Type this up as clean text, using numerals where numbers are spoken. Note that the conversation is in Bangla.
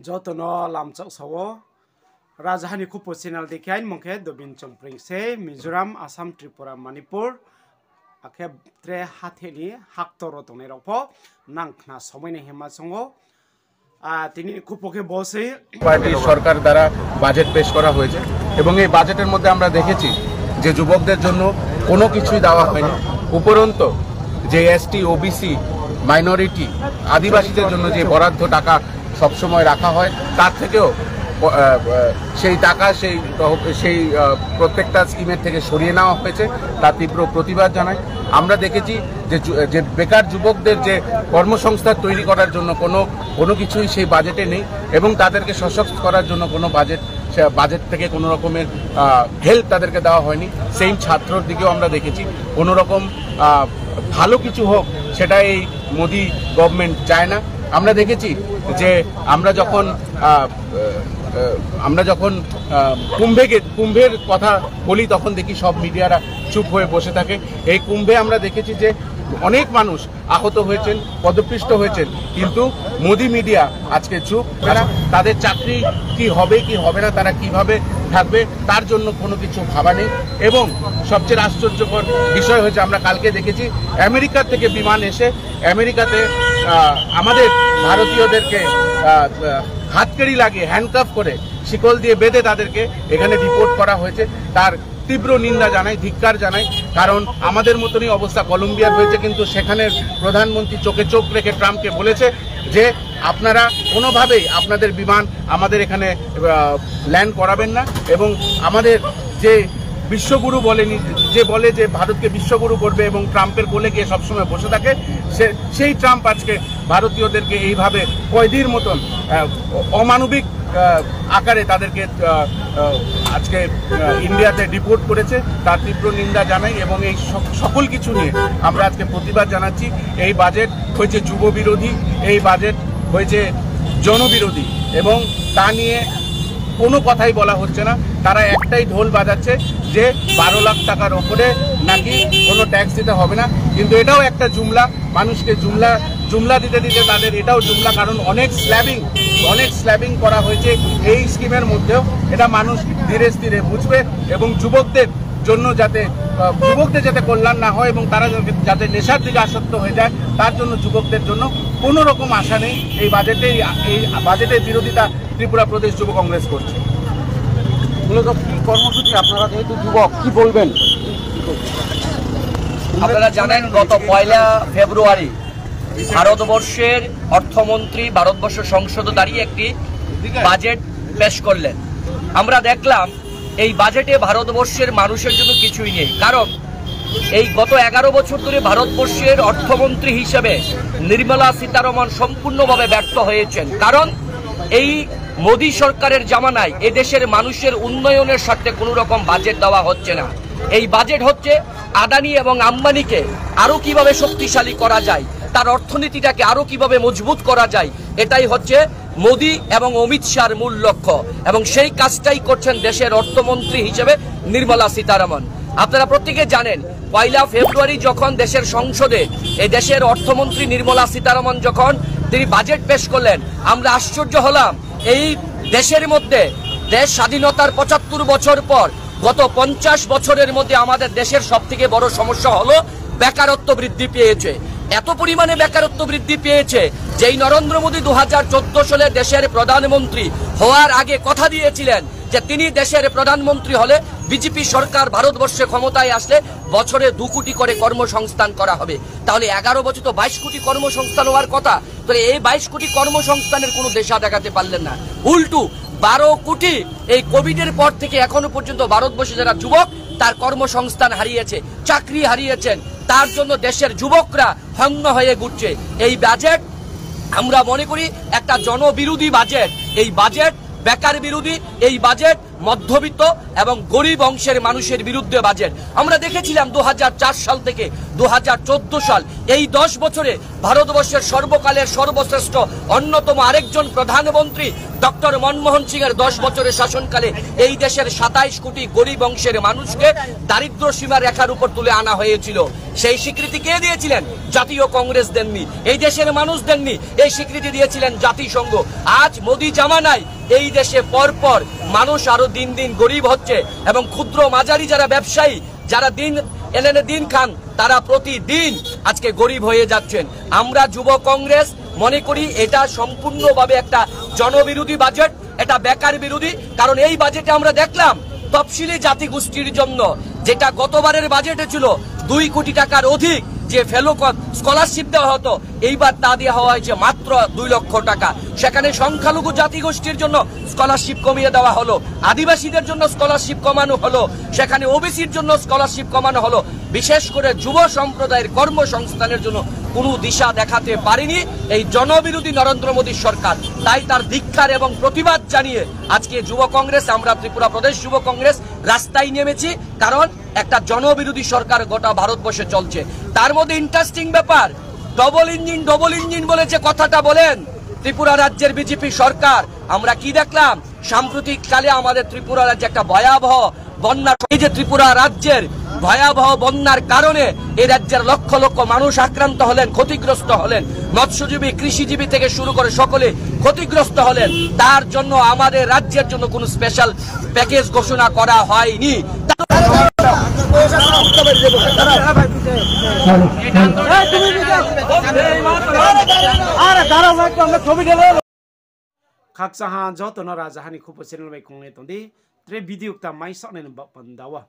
যতনো লামচক সাwo রাজধানী খুব চ্যানেল দেখাইন মকে দবিন চংপ্রিংসে মিজোরাম আসাম ত্রিপুরা মণিপুর আখে ত্রে হাতেনি হাক্তর তনে রফ নাংখনা সময়নে হেমা সঙ্গ তিনি খুবকে বসে পার্টি সরকার দ্বারা বাজেট পেশ করা হয়েছে এবং এই বাজেটের মধ্যে আমরা দেখেছি যে যুবকদের জন্য কোনো কিছুই দেওয়া হয়নি। উপরন্ত যে এসটি ওবিসি মাইনরিটি আদিবাসীদের জন্য যে বরাদ্দ টাকা সবসময় রাখা হয় তার থেকেও সেই টাকা সেই প্রত্যেকটা স্কিমের থেকে সরিয়ে নেওয়া হয়েছে, তার তীব্র প্রতিবাদ জানাই। আমরা দেখেছি যে বেকার যুবকদের যে কর্মসংস্থান তৈরি করার জন্য কোনো কিছুই সেই বাজেটে নেই এবং তাদেরকে সশক্ত করার জন্য কোনো বাজেট থেকে কোনো রকমের হেল্প তাদেরকে দেওয়া হয়নি। সেই ছাত্রর দিকেও আমরা দেখেছি কোনো রকম ভালো কিছু হোক সেটা এই মোদি গভর্নমেন্ট চায় না। আমরা দেখেছি যে আমরা যখন কুম্ভের কথা বলি তখন দেখি সব মিডিয়ারা চুপ হয়ে বসে থাকে। এই কুম্ভে আমরা দেখেছি যে অনেক মানুষ আহত হয়েছেন, পদপিষ্ট হয়েছেন, কিন্তু মোদি মিডিয়া আজকে চুপ। তাদের চাকরি কি হবে কি হবে না, তারা কিভাবে থাকবে তার জন্য কোনো কিছু ভাবা নেই। এবং সবচেয়ে আশ্চর্যকর বিষয় হয়েছে আমরা কালকে দেখেছি আমেরিকা থেকে বিমান এসে আমেরিকাতে আমাদের ভারতীয়দেরকে হাতকড়ি লাগিয়ে হ্যান্ডকাফ করে শিকল দিয়ে বেঁধে তাদেরকে এখানে ডিপোর্ট করা হয়েছে। তার তীব্র নিন্দা জানাই, ধিক্কার জানাই। কারণ আমাদের মতনই অবস্থা কলম্বিয়ার হয়েছে, কিন্তু সেখানের প্রধানমন্ত্রী চোখে চোখ রেখে ট্রাম্পকে বলেছে যে আপনারা কোনোভাবেই আপনাদের বিমান আমাদের এখানে ল্যান্ড করাবেন না। এবং আমাদের যে বিশ্বগুরু বলে যে ভারতকে বিশ্বগুরু করবে এবং ট্রাম্পের কোলে গিয়ে সবসময় বসে থাকে, সেই ট্রাম্প আজকে ভারতীয়দেরকে এইভাবে কয়েদির মতন অমানবিক আকারে তাদেরকে আজকে ইন্ডিয়াতে ডিপোর্ট করেছে। তার তীব্র নিন্দা জানাই এবং এই সকল কিছু নিয়ে আমরা আজকে প্রতিবাদ জানাচ্ছি। এই বাজেট হয়েছে যুব বিরোধী, এই বাজেট হয়েছে জনবিরোধী এবং তা নিয়ে কোনো কথাই বলা হচ্ছে না। তারা একটাই ঢোল বাজাচ্ছে যে 12 লাখ টাকার ওপরে নাকি কোনো ট্যাক্স দিতে হবে না, কিন্তু এটাও একটা জুমলা। মানুষকে জুমলা দিতে দিতে তাদের এটাও জুমলা, কারণ অনেক স্ল্যাবিং করা হয়েছে এই স্কিমের মধ্যেও। এটা মানুষ ধীরে ধীরে বুঝবে এবং যুবকদের যাতে কল্যাণ না হয় এবং তারা যাতে নেশার দিকে আসক্ত হয়ে যায় তার জন্য যুবকদের জন্য কোনো রকম আশা নেই। এই বাজেটের বিরোধিতা ত্রিপুরা প্রদেশ যুব কংগ্রেস করছে। মূলত কি কর্মসূচি আপনারা যেহেতু যুবক কি বলবেন? আপনারা জানেন গত 1 ফেব্রুয়ারি ভারতবর্ষের অর্থমন্ত্রী ভারতবর্ষ সংসদে দাঁড়িয়ে একটি বাজেট পেশ করলেন। আমরা দেখলাম এই বাজেটে ভারতবর্ষের মানুষের জন্য কিছুই নেই। কারণ এই গত 11 বছর ধরে ভারতবর্ষের অর্থমন্ত্রী হিসেবে নির্মলা সীতারমণ সম্পূর্ণভাবে ব্যর্থ হয়েছেন। কারণ এই মোদী সরকারের জামানায় এদেশের মানুষের উন্নয়নের স্বার্থে কোনো রকম বাজেট দেওয়া হচ্ছে না। এই বাজেট হচ্ছে আদানি এবং আম্বানিকে আরো কিভাবে শক্তিশালী করা যায়, তার অর্থনীতিটাকে আরো কিভাবে মজবুত করা যায়, এটাই হচ্ছে মোদী এবং অমিত শাহর মূল লক্ষ্য এবং সেই কাজটাই করছেন দেশের অর্থমন্ত্রী হিসেবে নির্মলা সীতারমণ। আপনারা প্রত্যেকে জানেন 1 ফেব্রুয়ারি যখন দেশের সংসদে এই দেশের অর্থমন্ত্রী নির্মলা সীতারমণ যখন তিনি বাজেট পেশ করলেন, আমরা আশ্চর্য হলাম। এই দেশের মধ্যে দেশ স্বাধীনতার 75 বছর পর গত 50 বছরের মধ্যে আমাদের দেশের সবথেকে বড় সমস্যা হলো বেকারত্ব বৃদ্ধি পেয়েছে। এত পরিমাণে বেকারত্ব বৃদ্ধি পেয়েছে যেই নরেন্দ্র মোদী 2014 সালে দেশের প্রধানমন্ত্রী হওয়ার আগে কথা দিয়েছিলেন যে তিনি দেশের প্রধানমন্ত্রী হলে বিজেপি সরকার ভারতবর্ষে ক্ষমতায় আসলে বছরে 2 কোটি করে কর্মসংস্থান করা হবে। তাহলে 11 বছর তো 22 কোটি কর্মসংস্থান হওয়ার কথা। তো এই 22 কোটি কর্মসংস্থানের কোনো দেশা দেখাতে পারলেন না। উল্টু 12 কোটি এই কোভিডের পর থেকে এখনো পর্যন্ত ভারতবর্ষে যারা যুবক তার কর্মসংস্থান হারিয়েছে, চাকরি হারিয়েছেন, তার জন্য দেশের যুবকরা হন্য হয়ে ঘুরছে। এই বাজেট আমরা মনে করি একটা জনবিরোধী বাজেট। এই বাজেট বেকার বিরোধী, এই বাজেট মধ্যবিত্ত এবং গরিব অংশের মানুষের বিরুদ্ধে বাজেট। আমরা দেখেছিলাম 2004 সাল থেকে 2014 সাল এই 10 বছরে ভারতবর্ষের সর্বকালের সর্বশ্রেষ্ঠ অন্যতম আরেকজন প্রধানমন্ত্রী ডক্টর মনমোহন সিং এর 10 বছরের শাসনকালে এই দেশের 27 কোটি গরিব অংশের মানুষকে দারিদ্র সীমা রেখার উপর তুলে আনা হয়েছিল। সেই স্বীকৃতি কে দিয়েছিলেন? জাতীয় কংগ্রেস দেননি, এই দেশের মানুষ দেননি, এই স্বীকৃতি দিয়েছিলেন জাতিসংঘ। আজ মোদি জামানায় এই দেশে পরপর মানুষ আরো দিন দিন গরিব হচ্ছে এবং ক্ষুদ্র মাঝারি যারা ব্যবসায়ী, যারা দিন এনে দিন খান, তারা প্রতিদিন আজকে গরিব হয়ে যাচ্ছেন। আমরা যুব কংগ্রেস মনে করি এটা সম্পূর্ণভাবে একটা জনবিরোধী বাজেট, এটা বেকার বিরোধী। কারণ এই বাজেটে আমরা দেখলাম তফসিলি জাতিগোষ্ঠীর জন্য যেটা গতবারের বাজেটে ছিল 2 কোটি টাকার অধিক যে ফেলো স্কলারশিপ দেওয়া হতো, এইবার তা দেওয়া হয়েছে মাত্র 2 লক্ষ টাকা। সেখানে সংখ্যালঘু জাতিগোষ্ঠীর জন্য স্কলারশিপ কমিয়ে দেওয়া হলো, আদিবাসীদের জন্য স্কলারশিপ কমানো হলো, সেখানে ওবিসির জন্য স্কলারশিপ কমানো হলো। বিশেষ করে যুব সম্প্রদায়ের কর্মসংস্থানের জন্য কোনো দিশা দেখাতে পারেনি এই জনবিরোধী নরেন্দ্র মোদীর সরকার। তাই তার ধিক্কার এবং প্রতিবাদ জানিয়ে আজকে যুব কংগ্রেস, আমরা ত্রিপুরা প্রদেশ যুব কংগ্রেস রাস্তায় নেমেছি। কারণ একটা জনবিরোধী সরকার গোটা ভারতবর্ষে চলছে। তার মধ্যে ইন্টারেস্টিং ব্যাপার, ডবল ইঞ্জিন বলে যে কথাটা বলেন ত্রিপুরা রাজ্যের বিজেপি সরকার, আমরা কি দেখলাম সাম্প্রতিক কালে আমাদের ত্রিপুরা রাজ্যে একটা ভয়াবহ বন্যা, এই যে ত্রিপুরা রাজ্যের ভয়াবহ বন্যার কারণে এই রাজ্যের লক্ষ লক্ষ মানুষ আক্রান্ত হলেন, ক্ষতিগ্রস্ত হলেন, মৎস্যজীবী কৃষিজীবী থেকে শুরু করে সকলে ক্ষতিগ্রস্ত হলেন। তার জন্য আমাদের রাজ্যের জন্য কোনো স্পেশাল প্যাকেজ ঘোষণা করা হয়নি। khak saha jo to na raja hani khupo channel bai khongne ton di tre video ta mai sa ne ba pandawa